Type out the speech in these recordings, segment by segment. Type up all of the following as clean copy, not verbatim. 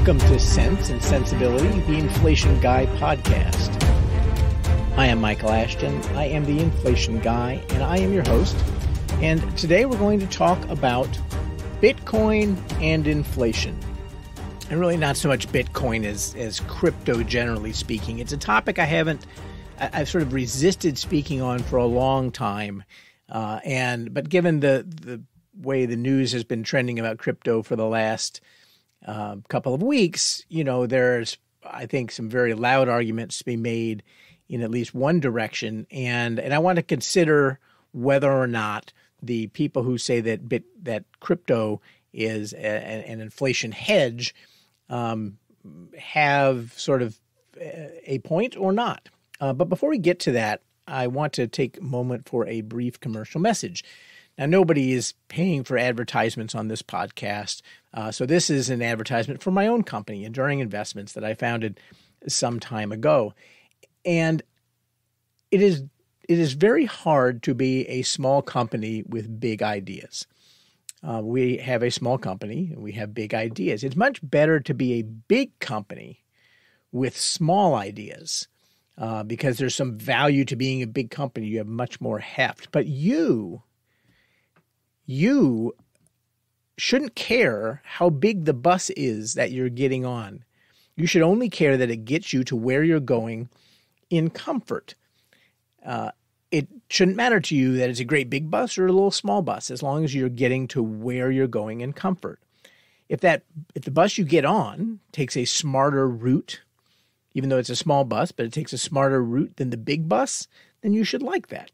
Welcome to Sense and Sensibility, the Inflation Guy podcast. I am Michael Ashton. I am the Inflation Guy, and I am your host. And today we're going to talk about Bitcoin and inflation. And really not so much Bitcoin as crypto, generally speaking. It's a topic I've sort of resisted speaking on for a long time. But given the way the news has been trending about crypto for the last couple of weeks, there's, I think, some very loud arguments to be made in at least one direction. And I want to consider whether or not the people who say that crypto is an inflation hedge have sort of a point or not. But before we get to that, I want to take a moment for a brief commercial message. Now, nobody is paying for advertisements on this podcast, so this is an advertisement for my own company, Enduring Investments, that I founded some time ago. And it is very hard to be a small company with big ideas. We have a small company, and we have big ideas. It's much better to be a big company with small ideas because there's some value to being a big company. You have much more heft. But you shouldn't care how big the bus is that you're getting on. You should only care that it gets you to where you're going in comfort. It shouldn't matter to you that it's a great big bus or a little small bus, as long as you're getting to where you're going in comfort. If the bus you get on takes a smarter route, even though it's a small bus, but it takes a smarter route than the big bus, then you should like that.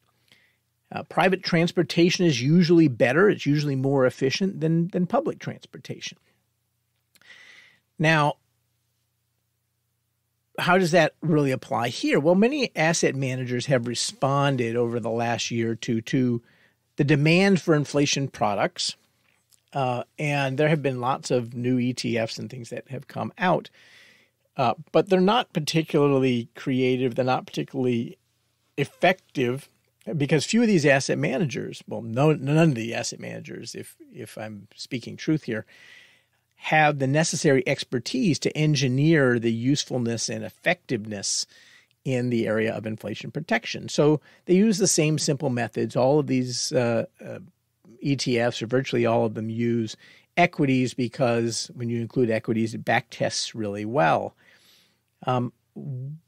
Private transportation is usually better. It's usually more efficient than public transportation. Now, how does that really apply here? Well, many asset managers have responded over the last year or two to the demand for inflation products. And there have been lots of new ETFs and things that have come out. But they're not particularly creative. They're not particularly effective because few of these asset managers, well, none of the asset managers, if I'm speaking truth here, have the necessary expertise to engineer the usefulness and effectiveness in the area of inflation protection. So they use the same simple methods. All of these ETFs, or virtually all of them, use equities because when you include equities, it backtests really well.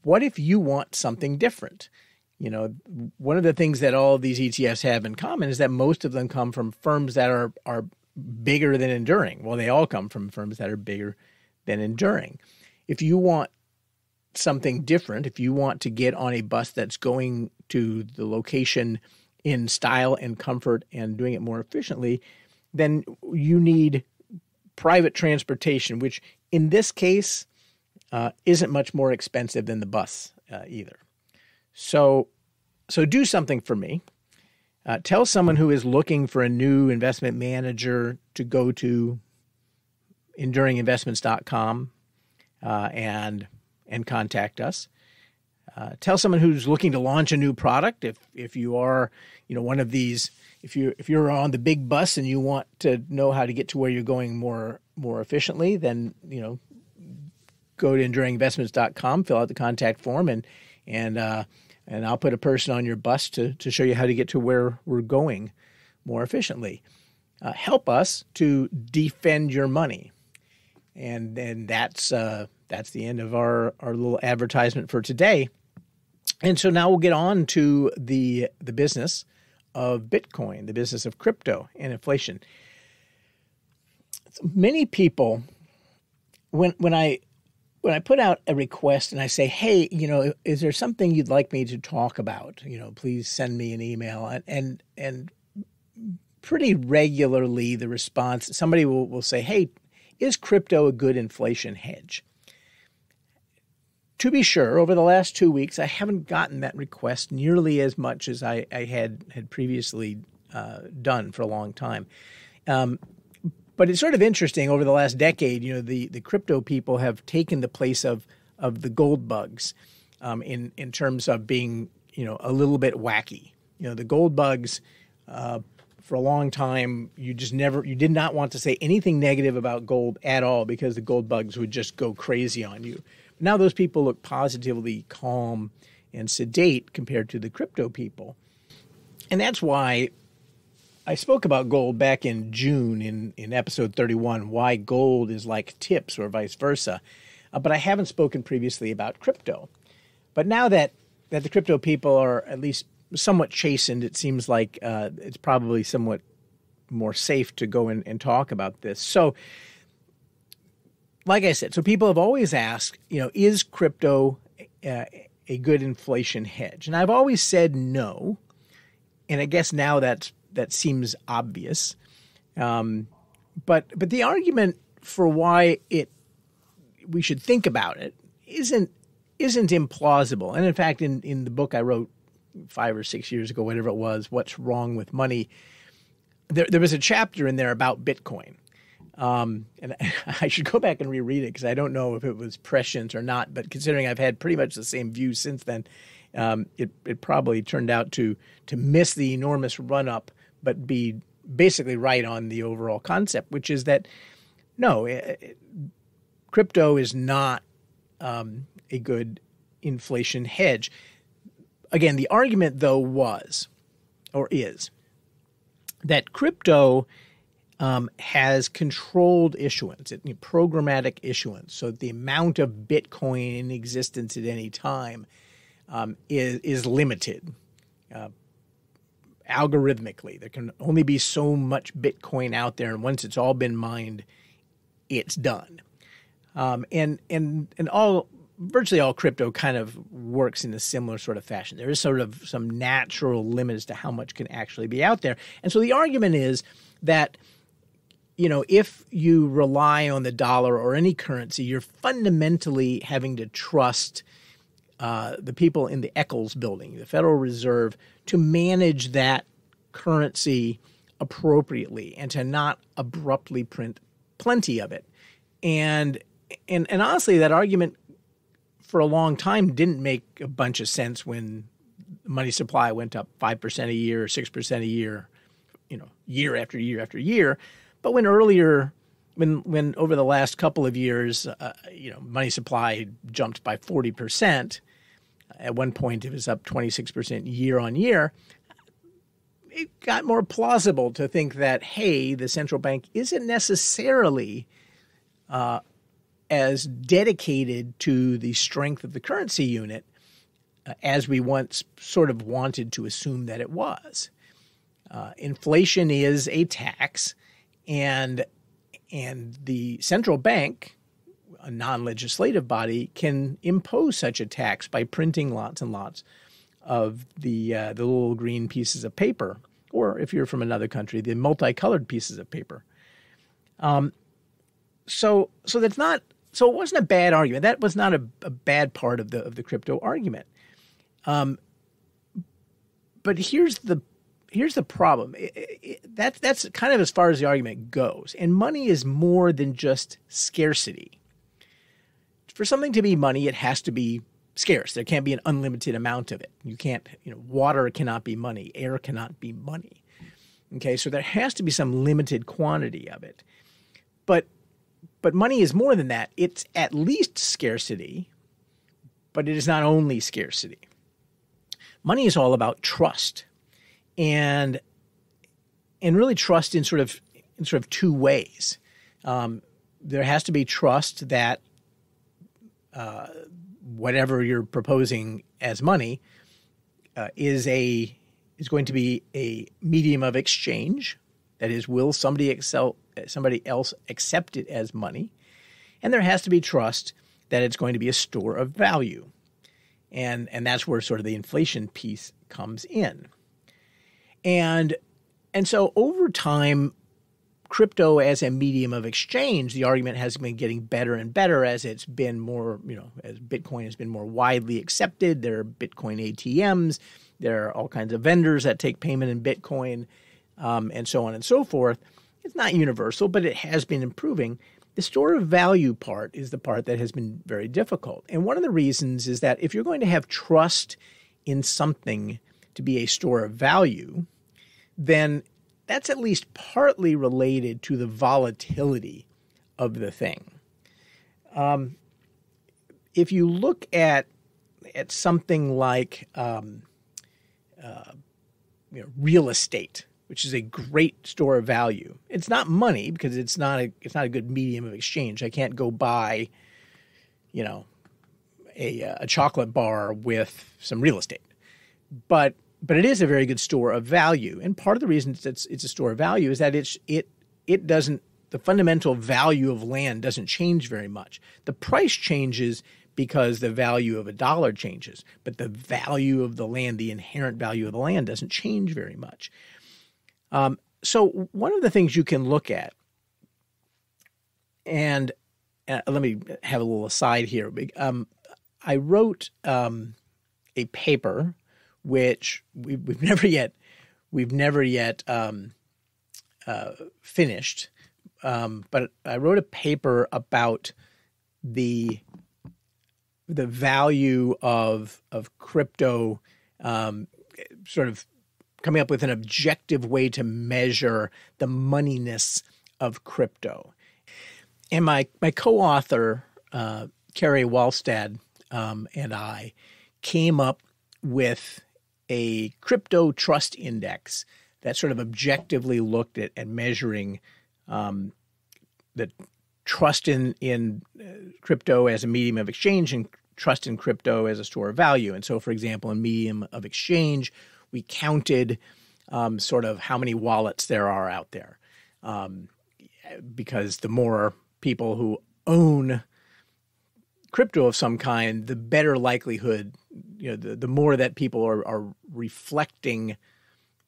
What if you want something different? One of the things that all of these ETFs have in common is that most of them come from firms that are bigger than Enduring. Well, they all come from firms that are bigger than Enduring. If you want something different, if you want to get on a bus that's going to the location in style and comfort and doing it more efficiently, then you need private transportation, which in this case isn't much more expensive than the bus either. So do something for me. Tell someone who is looking for a new investment manager to go to enduringinvestments.com and contact us. Tell someone who's looking to launch a new product. If you are, one of these, if you're on the big bus and you want to know how to get to where you're going more efficiently, then go to enduringinvestments.com, fill out the contact form, and I'll put a person on your bus to show you how to get to where we're going more efficiently. Help us to defend your money. And then that's the end of our little advertisement for today. And so now we'll get on to the business of Bitcoin, the business of crypto and inflation. So many people, when I put out a request and I say, hey, is there something you'd like me to talk about? Please send me an email. And pretty regularly the response, somebody will say, hey, is crypto a good inflation hedge? To be sure, over the last 2 weeks, I haven't gotten that request nearly as much as I had previously done for a long time. But it's sort of interesting over the last decade, the crypto people have taken the place of the gold bugs in terms of being, a little bit wacky. The gold bugs for a long time, you did not want to say anything negative about gold at all because the gold bugs would just go crazy on you. Now those people look positively calm and sedate compared to the crypto people. And that's why I spoke about gold back in June in episode 31, why gold is like tips or vice versa. But I haven't spoken previously about crypto. But now that the crypto people are at least somewhat chastened, it seems like it's probably somewhat more safe to go and talk about this. So, like I said, so people have always asked, is crypto a good inflation hedge? And I've always said no. And I guess now that seems obvious. But the argument for why we should think about it isn't implausible. And in fact, in the book I wrote 5 or 6 years ago, whatever it was, What's Wrong with Money, there was a chapter in there about Bitcoin. And I should go back and reread it because I don't know if it was prescient or not. But considering I've had pretty much the same view since then, it probably turned out to miss the enormous run-up but be basically right on the overall concept, which is that, no, crypto is not a good inflation hedge. Again, the argument, though, is that crypto has controlled issuance, programmatic issuance. So the amount of Bitcoin in existence at any time is limited algorithmically. There can only be so much Bitcoin out there, and once it's all been mined, it's done. And virtually all crypto kind of works in a similar sort of fashion. There is sort of some natural limit as to how much can actually be out there. And so the argument is that, if you rely on the dollar or any currency, you're fundamentally having to trust the people in the Eccles building, the Federal Reserve, to manage that currency appropriately and to not abruptly print plenty of it. And honestly, that argument for a long time didn't make a bunch of sense when money supply went up 5% a year or 6% a year, year after year after year. But when over the last couple of years, money supply jumped by 40%. At one point, it was up 26% year on year. It got more plausible to think that, hey, the central bank isn't necessarily as dedicated to the strength of the currency unit as we once sort of wanted to assume that it was. Inflation is a tax, and the central bank, a non-legislative body, can impose such a tax by printing lots and lots of the little green pieces of paper, or if you're from another country, the multicolored pieces of paper. So that's not. So it wasn't a bad argument. That was not a bad part of the crypto argument. But here's the problem. That's kind of as far as the argument goes. And money is more than just scarcity. For something to be money, it has to be scarce. There can't be an unlimited amount of it. You can't, water cannot be money. Air cannot be money. Okay, so there has to be some limited quantity of it. But money is more than that. It's at least scarcity, but it is not only scarcity. Money is all about trust, and really trust in sort of two ways. There has to be trust that whatever you're proposing as money is going to be a medium of exchange. That is, will somebody else accept it as money? And there has to be trust that it's going to be a store of value. And that's where sort of the inflation piece comes in. And so over time, crypto as a medium of exchange, the argument has been getting better and better as it's been more, as Bitcoin has been more widely accepted. There are Bitcoin ATMs. There are all kinds of vendors that take payment in Bitcoin, and so on and so forth. It's not universal, but it has been improving. The store of value part is the part that has been very difficult. And one of the reasons is that if you're going to have trust in something to be a store of value, then that's at least partly related to the volatility of the thing. If you look at something like real estate, which is a great store of value, it's not money because it's not a good medium of exchange. I can't go buy, a chocolate bar with some real estate, but it is a very good store of value. And part of the reason it's a store of value is that it doesn't, the fundamental value of land doesn't change very much. The price changes because the value of a dollar changes, but the value of the land, the inherent value of the land, doesn't change very much. So one of the things you can look at, and let me have a little aside here. I wrote a paper which we've never yet finished, but I wrote a paper about the value of crypto, sort of coming up with an objective way to measure the moneyness of crypto. And my co-author, Carrie Wallstad, and I came up with a crypto trust index that sort of objectively looked at measuring the trust in crypto as a medium of exchange and trust in crypto as a store of value. And so, for example, in medium of exchange, we counted sort of how many wallets there are out there, because the more people who own crypto of some kind, the better likelihood, the more that people are reflecting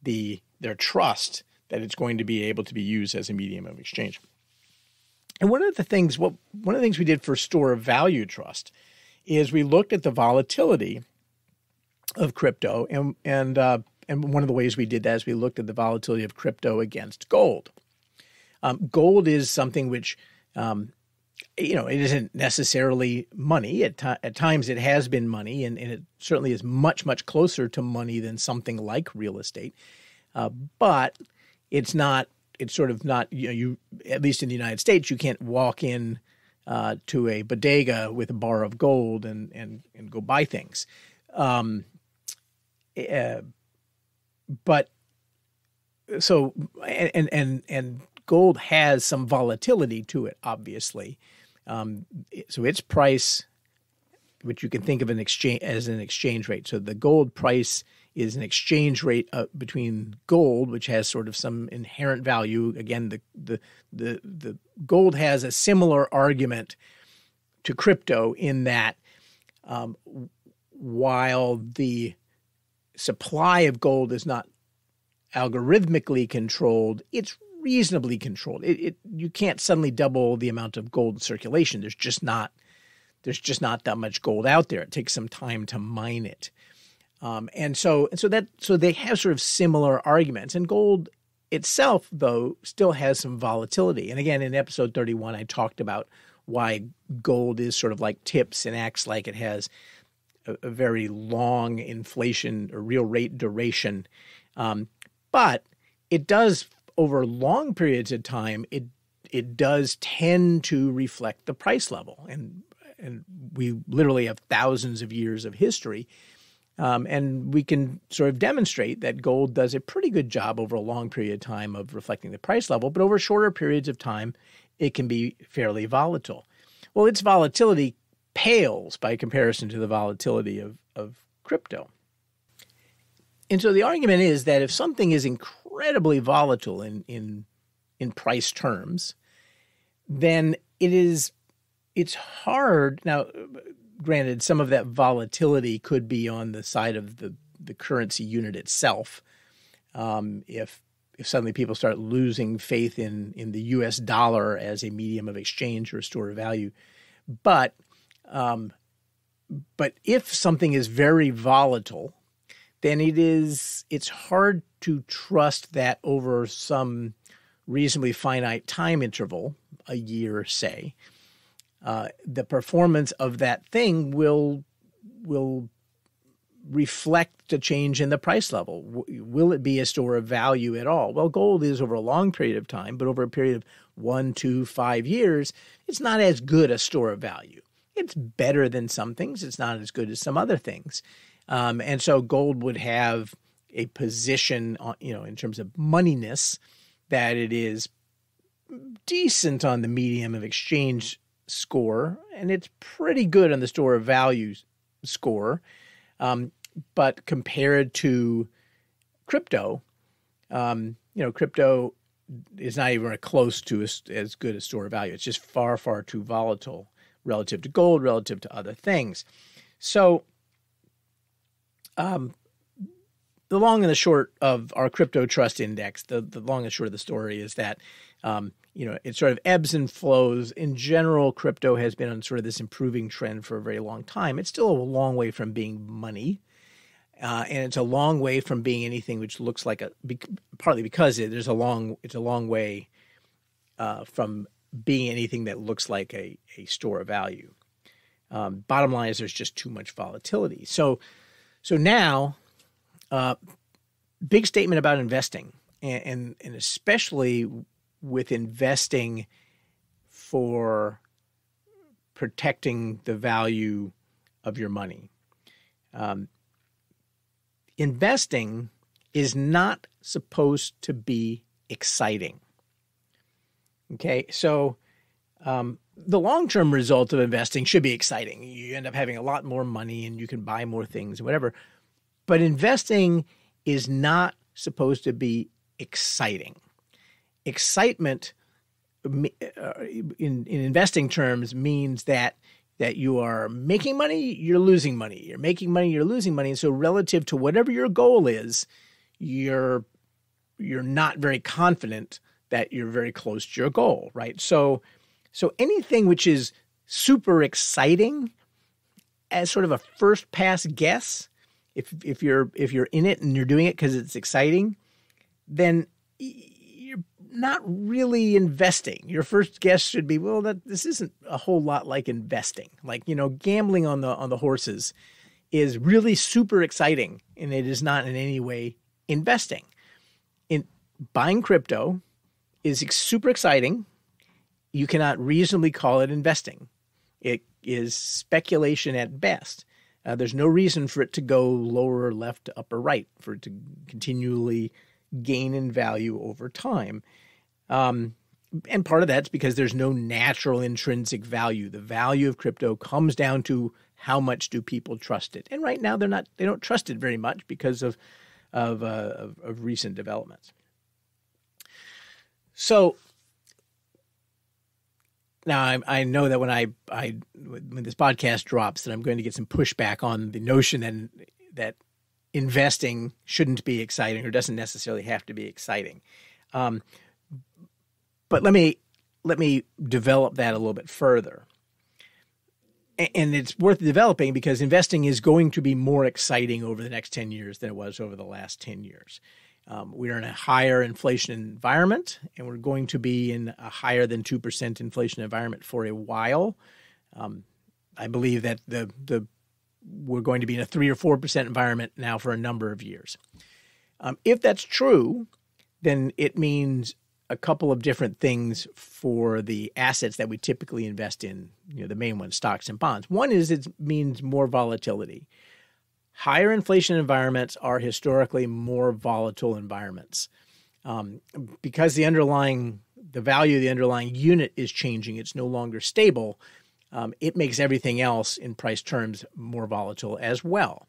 their trust that it's going to be able to be used as a medium of exchange. And one of the things we did for store of value trust is we looked at the volatility of crypto, and one of the ways we did that is we looked at the volatility of crypto against gold. Gold is something which, it isn't necessarily money. At times it has been money, and it certainly is much, much closer to money than something like real estate. But it's not. It's sort of not. You at least in the United States, you can't walk in to a bodega with a bar of gold and go buy things. But so and gold has some volatility to it, obviously. So its price, which you can think of as an exchange rate. So the gold price is an exchange rate between gold, which has sort of some inherent value. Again, the gold has a similar argument to crypto in that while the supply of gold is not algorithmically controlled, it's reasonably controlled. You can't suddenly double the amount of gold in circulation. There's just not that much gold out there. It takes some time to mine it. And so they have sort of similar arguments. And gold itself, though, still has some volatility. And again, in episode 31, I talked about why gold is sort of like tips and acts like it has a very long inflation or real rate duration. But it does, over long periods of time, it does tend to reflect the price level. And we literally have thousands of years of history. And we can sort of demonstrate that gold does a pretty good job over a long period of time of reflecting the price level, but over shorter periods of time, it can be fairly volatile. Well, its volatility pales by comparison to the volatility of crypto. And so the argument is that if something is incredibly volatile in price terms, then it's hard. Now, granted, some of that volatility could be on the side of the currency unit itself. If suddenly people start losing faith in the U.S. dollar as a medium of exchange or a store of value, but if something is very volatile, then it's hard to trust that over some reasonably finite time interval, a year, say, the performance of that thing will reflect a change in the price level? Will it be a store of value at all? Well, gold is over a long period of time, but over a period of 1, 2, 5 years, it's not as good a store of value. It's better than some things. It's not as good as some other things. And so gold would have a position, in terms of moneyness, that it is decent on the medium of exchange score, and it's pretty good on the store of value score. But compared to crypto, crypto is not even close to as good a store of value. It's just far, far too volatile relative to gold, relative to other things. So the long and the short of our crypto trust index, the long and short of the story is that, it sort of ebbs and flows. In general, crypto has been on sort of this improving trend for a very long time. It's still a long way from being money. And it's a long way from being anything which looks like partly because it's a long way from being anything that looks like a store of value. Bottom line is there's just too much volatility. So now, big statement about investing, and especially with investing for protecting the value of your money. Investing is not supposed to be exciting. Okay, so the long-term result of investing should be exciting. You end up having a lot more money and you can buy more things and whatever. But investing is not supposed to be exciting. Excitement in investing terms means that you are making money, you're losing money. You're making money, you're losing money. And so relative to whatever your goal is, you're not very confident that you're very close to your goal, right? So anything which is super exciting as sort of a first pass guess, if you're in it and you're doing it because it's exciting, then you're not really investing. Your first guess should be, well, this isn't a whole lot like investing. Like, gambling on the horses is really super exciting, and it is not in any way investing. In buying crypto is super exciting. You cannot reasonably call it investing. It is speculation at best. There's no reason for it to go lower, left, up, or right, for it to continually gain in value over time. And part of that's because there's no natural intrinsic value. The value of crypto comes down to how much do people trust it. And right now they don't trust it very much because of recent developments. So now I know that when this podcast drops, that I'm going to get some pushback on the notion that investing shouldn't be exciting or doesn't necessarily have to be exciting. But let me develop that a little bit further. And it's worth developing because investing is going to be more exciting over the next 10 years than it was over the last 10 years. We are in a higher inflation environment, and we're going to be in a higher than 2% inflation environment for a while. I believe that we're going to be in a 3 or 4% environment now for a number of years. If that's true, then it means a couple of different things for the assets that we typically invest in, the main ones, stocks and bonds. One is it means more volatility. Higher inflation environments are historically more volatile environments. Because the value of the underlying unit is changing, it's no longer stable, it makes everything else in price terms more volatile as well.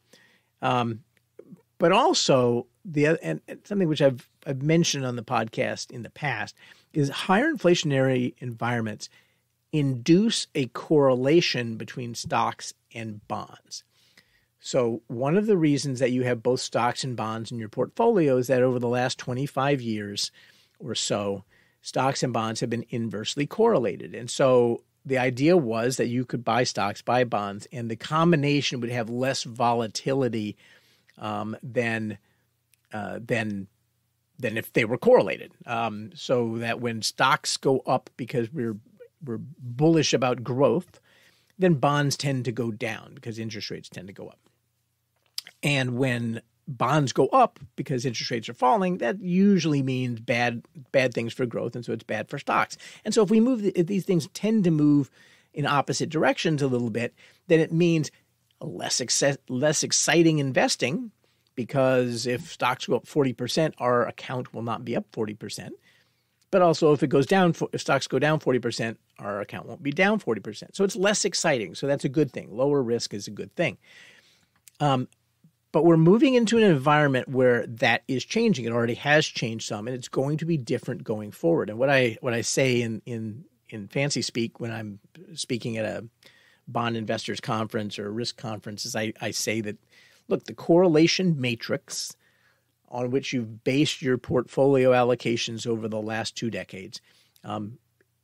But also, and something which I've mentioned on the podcast in the past is higher inflationary environments induce a correlation between stocks and bonds. So one of the reasons that you have both stocks and bonds in your portfolio is that over the last 25 years or so, stocks and bonds have been inversely correlated. And so the idea was that you could buy stocks, buy bonds, and the combination would have less volatility than if they were correlated. So that when stocks go up because we're bullish about growth, then bonds tend to go down because interest rates tend to go up. And when bonds go up because interest rates are falling, that usually means bad things for growth, and so it's bad for stocks. And so if these things tend to move in opposite directions a little bit, then it means less exciting investing, because if stocks go up 40%, our account will not be up 40%. But also if stocks go down 40%, our account won't be down 40%. So it's less exciting. So that's a good thing. Lower risk is a good thing. But we're moving into an environment where that is changing. It already has changed some, and it's going to be different going forward. And what I say in fancy speak when I'm speaking at a bond investors conference or a risk conference is I say that, look, the correlation matrix on which you've based your portfolio allocations over the last 2 decades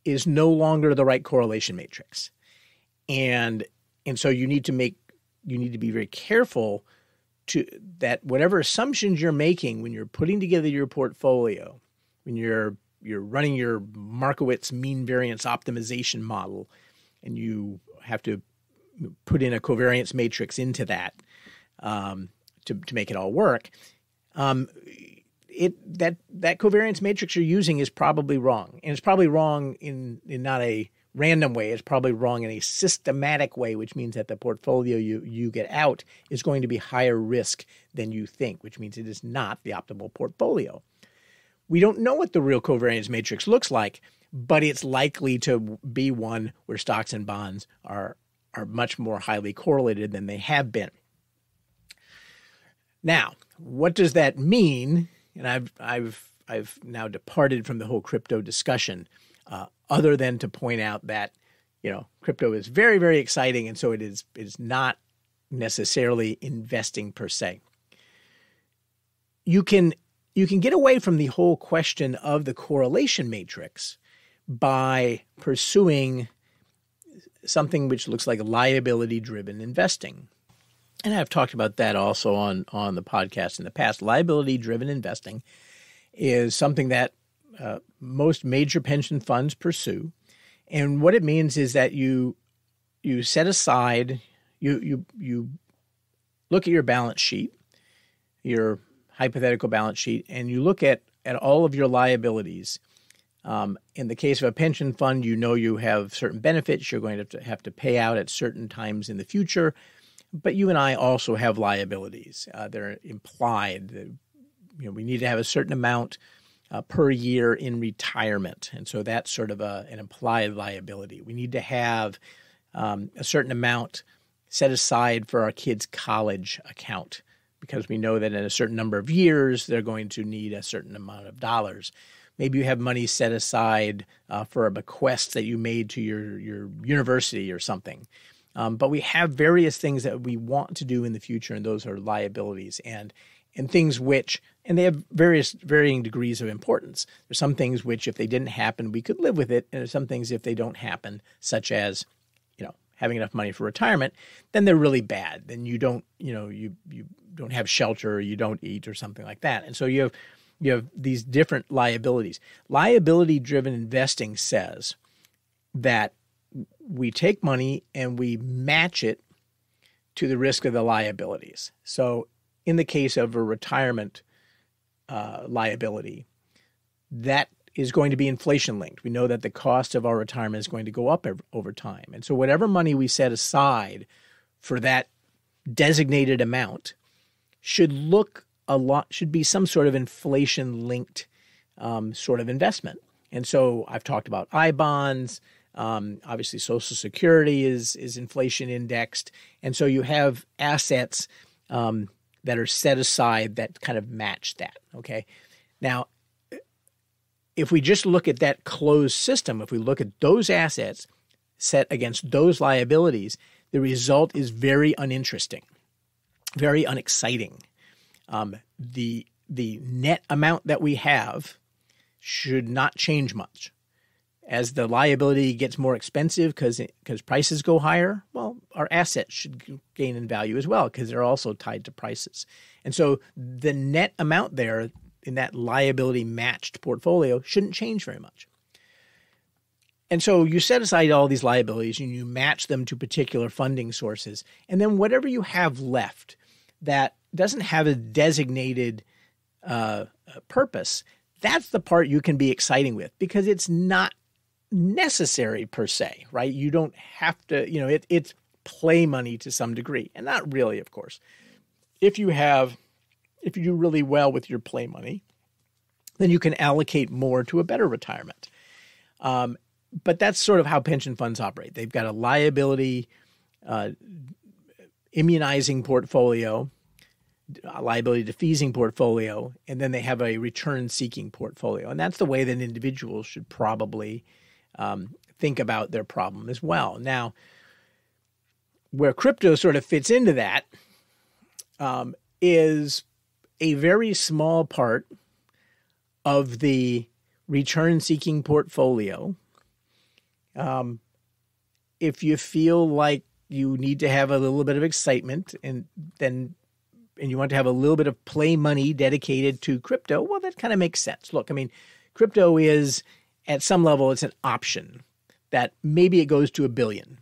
is no longer the right correlation matrix. And so you need to be very careful that whatever assumptions you're making when you're putting together your portfolio, when you're running your Markowitz mean variance optimization model, and you have to put in a covariance matrix into that to make it all work, that covariance matrix you're using is probably wrong. And it's probably wrong in not a random way. It's probably wrong in a systematic way, which means that the portfolio you get out is going to be higher risk than you think, which means it is not the optimal portfolio. We don't know what the real covariance matrix looks like, but it's likely to be one where stocks and bonds are much more highly correlated than they have been. Now, what does that mean? And I've now departed from the whole crypto discussion, other than to point out that, crypto is very, very exciting, and so it is not necessarily investing per se. You can get away from the whole question of the correlation matrix by pursuing something which looks like liability-driven investing. And I've talked about that also on the podcast in the past. Liability-driven investing is something that most major pension funds pursue. And what it means is that you set aside, you look at your balance sheet, your hypothetical balance sheet, and you look at all of your liabilities. In the case of a pension fund, you have certain benefits you're going to have to pay out at certain times in the future. But you and I also have liabilities. They're implied. We need to have a certain amount per year in retirement. And so that's sort of an implied liability. We need to have a certain amount set aside for our kids' college account, because we know that in a certain number of years, they're going to need a certain amount of dollars. Maybe you have money set aside for a bequest that you made to your university or something. But we have various things that we want to do in the future, and those are liabilities and things and they have varying degrees of importance. There's some things which, if they didn't happen, we could live with it, and there's some things, if they don't happen, such as having enough money for retirement, then they're really bad. Then you don't don't have shelter, or you don't eat, or something like that. And so you have these different liabilities. Liability-driven investing says that we take money and we match it to the risk of the liabilities. So in the case of a retirement liability, that is going to be inflation linked. We know that the cost of our retirement is going to go up over time. And so whatever money we set aside for that designated amount should be some sort of inflation linked sort of investment. And so I've talked about I-bonds. Obviously, Social Security is inflation indexed. And so you have assets that are set aside that kind of match that, okay? Now, if we just look at that closed system, if we look at those assets set against those liabilities, the result is very uninteresting, very unexciting. The net amount that we have should not change much. As the liability gets more expensive because prices go higher, well, our assets should gain in value as well, because they're also tied to prices. And so the net amount there in that liability matched portfolio shouldn't change very much. And so you set aside all these liabilities and you match them to particular funding sources. And then whatever you have left that doesn't have a designated purpose, that's the part you can be exciting with, because it's not necessary per se, right? You don't have to, it's play money to some degree, and not really, of course. If you do really well with your play money, then you can allocate more to a better retirement. But that's sort of how pension funds operate. They've got a liability immunizing portfolio, a liability defeasing portfolio, and then they have a return seeking portfolio. And that's the way that individuals should probably think about their problem as well. Now, where crypto sort of fits into that is a very small part of the return-seeking portfolio. If you feel like you need to have a little bit of excitement and you want to have a little bit of play money dedicated to crypto, well, that kind of makes sense. Look, I mean, crypto is, at some level, it's an option that maybe it goes to $1 billion.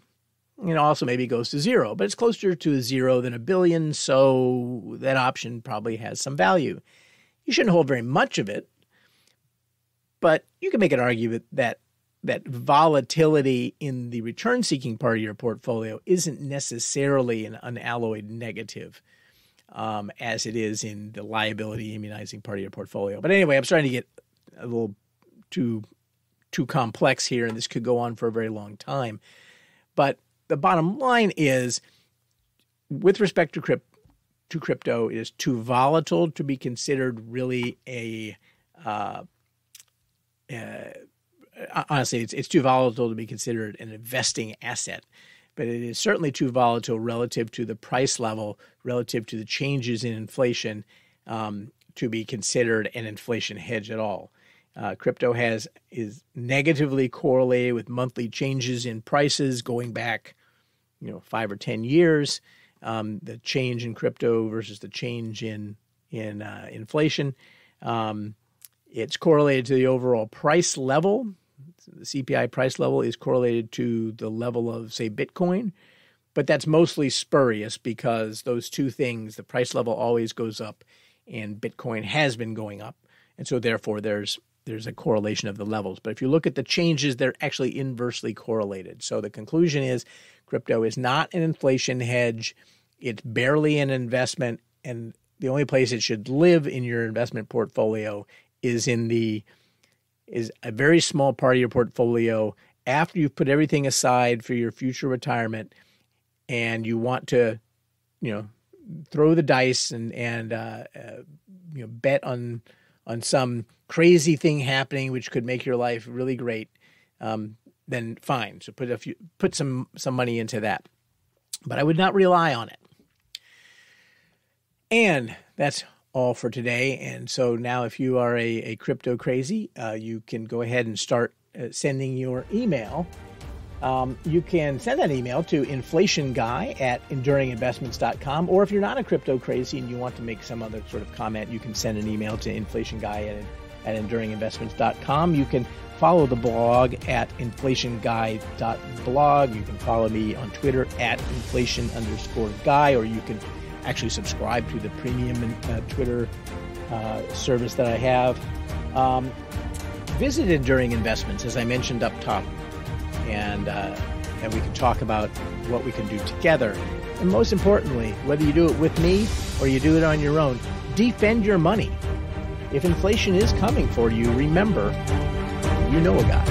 Also maybe it goes to 0, but it's closer to 0 than $1 billion, so that option probably has some value. You shouldn't hold very much of it, but you can make an argument that volatility in the return-seeking part of your portfolio isn't necessarily an unalloyed negative as it is in the liability immunizing part of your portfolio. But anyway, I'm starting to get a little too complex here, and this could go on for a very long time. But the bottom line is, with respect to crypto, it is too volatile to be considered really honestly, it's too volatile to be considered an investing asset. But it is certainly too volatile relative to the price level, relative to the changes in inflation, to be considered an inflation hedge at all. Crypto is negatively correlated with monthly changes in prices going back 5 or 10 years. The change in crypto versus the change in inflation. It's correlated to the overall price level. The CPI price level is correlated to the level of, say, Bitcoin. But that's mostly spurious, because those two things, the price level always goes up and Bitcoin has been going up. And so therefore there's a correlation of the levels. But if you look at the changes, they're actually inversely correlated. So the conclusion is crypto is not an inflation hedge. It's barely an investment. And the only place it should live in your investment portfolio is a very small part of your portfolio after you've put everything aside for your future retirement, and you want to, throw the dice and bet on some crazy thing happening which could make your life really great. Then fine. So put some money into that, but I would not rely on it. And that's all for today. And so now, if you are a crypto crazy, you can go ahead and start sending your email. You can send that email to inflationguy@enduringinvestments.com. Or if you're not a crypto crazy and you want to make some other sort of comment, you can send an email to inflationguy@enduringinvestments.com. You can follow the blog at inflationguy.blog. You can follow me on Twitter at inflation_guy, or you can actually subscribe to the premium Twitter service that I have. Visit Enduring Investments, as I mentioned up top, and we can talk about what we can do together. And most importantly, whether you do it with me or you do it on your own, defend your money. If inflation is coming for you, remember, you know a guy.